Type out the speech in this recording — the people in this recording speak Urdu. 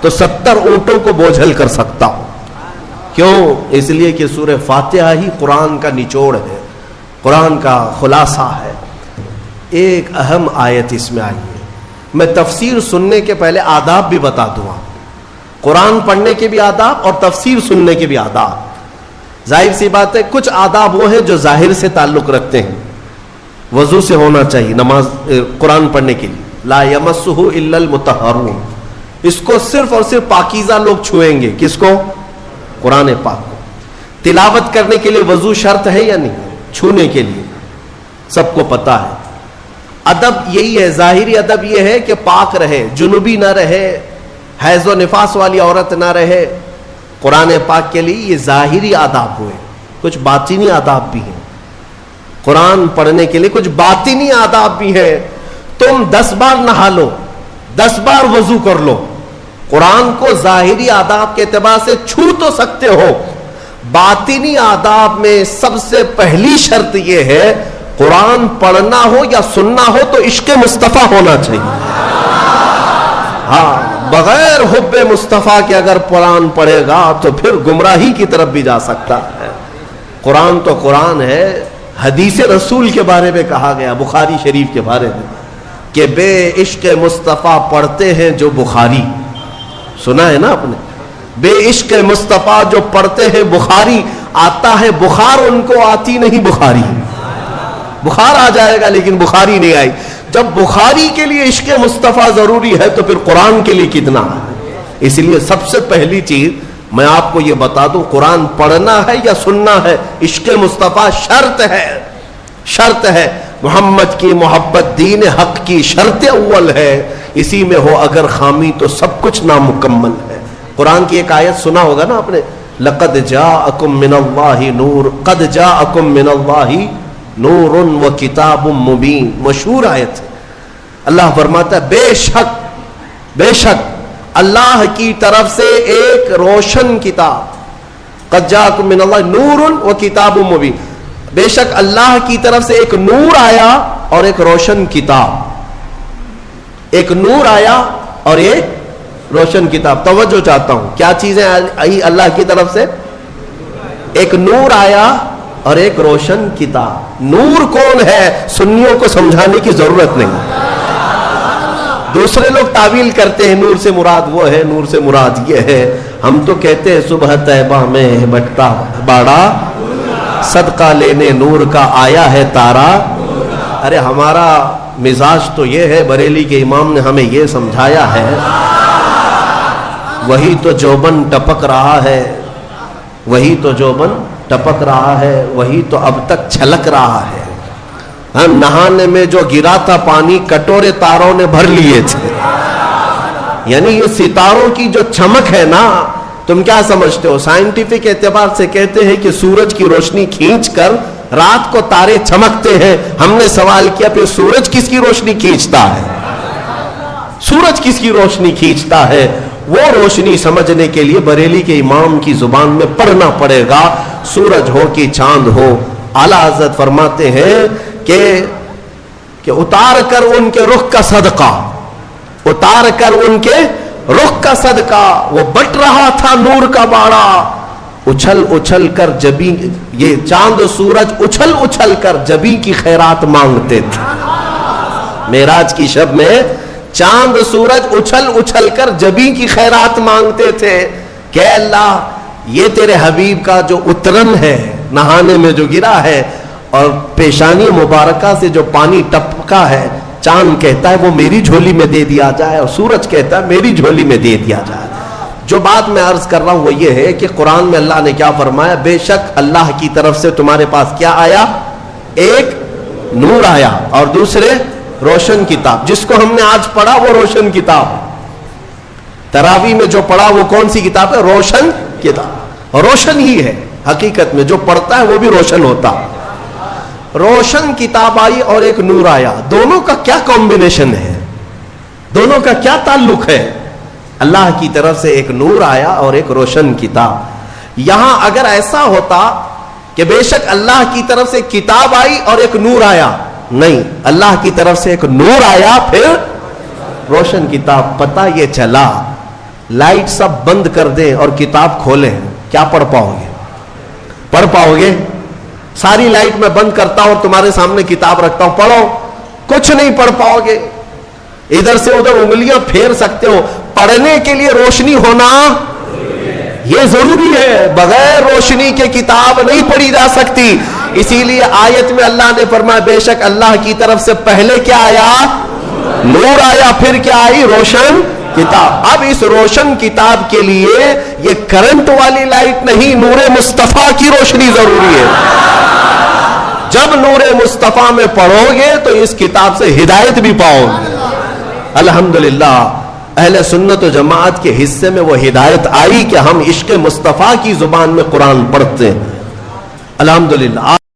تو 70 اونٹوں کو بوجھل کر سکتا ہوں. کیوں؟ اس لیے کہ سورہ فاتحہ ہی قرآن کا نچوڑ ہے، قرآن کا خلاصہ ہے. ایک اہم آیت اس میں آئی ہے. میں تفسیر سننے کے پہلے آداب بھی بتا دوں آپ. قرآن پڑھنے کے بھی آداب اور تفسیر سننے کے بھی آداب. ظاہر سی بات ہے کچھ آداب وہ ہیں جو ظاہر سے تعلق رکھتے ہیں. وضو سے ہونا چاہیے نماز قرآن پڑھنے کے لیے. لا یمسہ الا المطہرون، اس کو صرف اور صرف پاکیزہ لوگ چھوئیں گے. کس کو؟ قرآن پاک کو. تلاوت کرنے کے لیے وضو شرط ہے یا نہیں؟ چھونے کے لیے سب کو پتا ہے. ادب یہی ہے، ظاہری ادب یہ ہے کہ پاک رہے، جنوبی نہ رہے، حیض و نفاس والی عورت نہ رہے. قرآن پاک کے لیے یہ ظاہری آداب ہوئے. کچھ باطنی آداب بھی ہیں. قرآن پڑھنے کے لیے کچھ باطنی آداب بھی ہیں. تم 10 بار نہا لو، 10 بار وضو کر لو، قرآن کو ظاہری آداب کے اعتبار سے چھو تو سکتے ہو. باطنی آداب میں سب سے پہلی شرط یہ ہے قرآن پڑھنا ہو یا سننا ہو تو عشق مصطفیٰ ہونا چاہیے. ہاں، بغیر حب مصطفیٰ کے اگر قرآن پڑھے گا تو پھر گمراہی کی طرف بھی جا سکتا ہے. قرآن تو قرآن ہے. حدیث رسول کے بارے میں کہا گیا بخاری شریف کے بارے میں کہ بے عشق مصطفیٰ پڑھتے ہیں جو بخاری. سنا ہے نا آپ نے؟ بے عشق مصطفیٰ جو پڑھتے ہیں بخاری. آتا ہے بخار، ان کو آتی نہیں بخاری. بخار آ جائے گا لیکن بخاری نہیں آئی. جب بخاری کے لیے عشق مصطفیٰ ضروری ہے تو پھر قرآن کے لیے کتنا ہے. اس لیے سب سے پہلی چیز میں آپ کو یہ بتا دوں، قرآن پڑھنا ہے یا سننا ہے، عشق مصطفیٰ شرط ہے. شرط ہے. محمد کی محبت دین حق کی شرط اول ہے. اسی میں ہو اگر خامی تو سب کچھ نامکمل ہے. قرآن کی ایک آیت سنا ہوگا نا آپ نے، لقد جاءکم من اللہ نور، قد جاءکم من اللہ نور و کتاب مبین. مشہور آیت ہے. اللہ فرماتا ہے بے شک اللہ کی طرف سے ایک روشن کتاب، قد جاءکم من اللہ نور و کتاب مبین. بے شک اللہ کی طرف سے ایک نور آیا اور ایک روشن کتاب. ایک نور آیا اور ایک روشن کتاب. توجہ چاہتا ہوں، کیا چیزیں آئی اللہ کی طرف سے؟ ایک نور آیا اور ایک روشن کتاب. نور کون ہے سنیوں کو سمجھانے کی ضرورت نہیں. دوسرے لوگ تعویل کرتے ہیں نور سے مراد وہ ہے، نور سے مراد یہ ہے. ہم تو کہتے ہیں صبح طیبہ میں بٹتا باڑا، صدقہ لینے نور کا آیا ہے تارا. ارے ہمارا مزاج تو یہ ہے، بریلی کے امام نے ہمیں یہ سمجھایا ہے، وہی تو جوبن ٹپک رہا ہے، وہی تو جوبن ٹپک رہا ہے، وہی تو اب تک چھلک رہا ہے. نہانے میں جو گرا تھا پانی کٹورے تاروں نے بھر لیے تھے. یعنی یہ ستاروں کی جو چمک ہے نا، تم کیا سمجھتے ہو؟ سائنٹیفک اعتبار سے کہتے ہیں کہ سورج کی روشنی کھینچ کر رات کو تارے چمکتے ہیں. ہم نے سوال کیا پھر سورج کس کی روشنی کھینچتا ہے؟ سورج کس کی روشنی کھینچتا ہے؟ وہ روشنی سمجھنے کے لیے بریلی کے امام کی زبان میں پڑھنا پڑے گا. سورج ہو کہ چاند ہو. اعلیٰ حضرت فرماتے ہیں کہ اتار کر ان کے رخ کا صدقہ، اتار کر ان کے رخ کا صدقہ، وہ بٹ رہا تھا نور کا باڑا. اچھل اچھل کر جبی، یہ چاند سورج اچھل اچھل کر جبی کی خیرات مانگتے تھے. معراج کی شب میں چاند سورج اچھل اچھل کر جبی کی خیرات مانگتے تھے کہ اللہ یہ تیرے حبیب کا جو اترن ہے، نہانے میں جو گرا ہے اور پیشانی مبارکہ سے جو پانی ٹپکا ہے، چاند کہتا ہے وہ میری جھولی میں دے دیا جائے اور سورج کہتا ہے میری جھولی میں دے دیا جائے. جو بات میں عرض کر رہا ہوں وہ یہ ہے کہ قرآن میں اللہ نے کیا فرمایا؟ بے شک اللہ کی طرف سے تمہارے پاس کیا آیا؟ ایک نور آیا اور دوسرے روشن کتاب. جس کو ہم نے آج پڑھا وہ روشن کتاب. تراویح میں جو پڑھا وہ کون سی کتاب ہے؟ روشن کتاب. روشن ہی ہے حقیقت میں، جو پڑھتا ہے وہ بھی روشن ہوتا. روشن کتاب آئی اور ایک نور آیا. دونوں کا کیا کمبینیشن ہے؟ دونوں کا کیا تعلق ہے؟ اللہ کی طرف سے ایک نور آیا اور ایک روشن کتاب. یہاں اگر ایسا ہوتا کہ بے شک اللہ کی طرف سے کتاب آئی اور ایک نور آیا، نہیں، اللہ کی طرف سے ایک نور آیا پھر روشن کتاب. پتہ یہ چلا لائٹ سب بند کر دیں اور کتاب کھولیں، کیا پڑھ پاؤ گے؟ پڑھ پاؤ گے؟ ساری لائٹ میں بند کرتا ہوں اور تمہارے سامنے کتاب رکھتا ہوں، پڑھو، کچھ نہیں پڑھ پاؤ گے۔ ادھر سے ادھر انگلیاں پھیر سکتے ہو، پڑھنے کے لیے روشنی ہونا یہ ضروری ہے، بغیر روشنی کے کتاب نہیں پڑھی جا سکتی۔ اسی لیے آیت میں اللہ نے فرمایا بے شک اللہ کی طرف سے پہلے کیا آیا؟ نور آیا، پھر کیا آئی؟ روشن کتاب۔ اب اس روشن کتاب کے لیے یہ کرنٹ والی لائٹ نہیں، نور مصطفیٰ کی روشنی ضروری ہے۔ جب نور مصطفیٰ میں پڑھو گے تو اس کتاب سے ہدایت بھی پاؤ گے۔ الحمدللہ اہل سنت و جماعت کے حصے میں وہ ہدایت آئی کہ ہم عشق مصطفیٰ کی زبان میں قرآن پڑھتے ہیں، الحمدللہ۔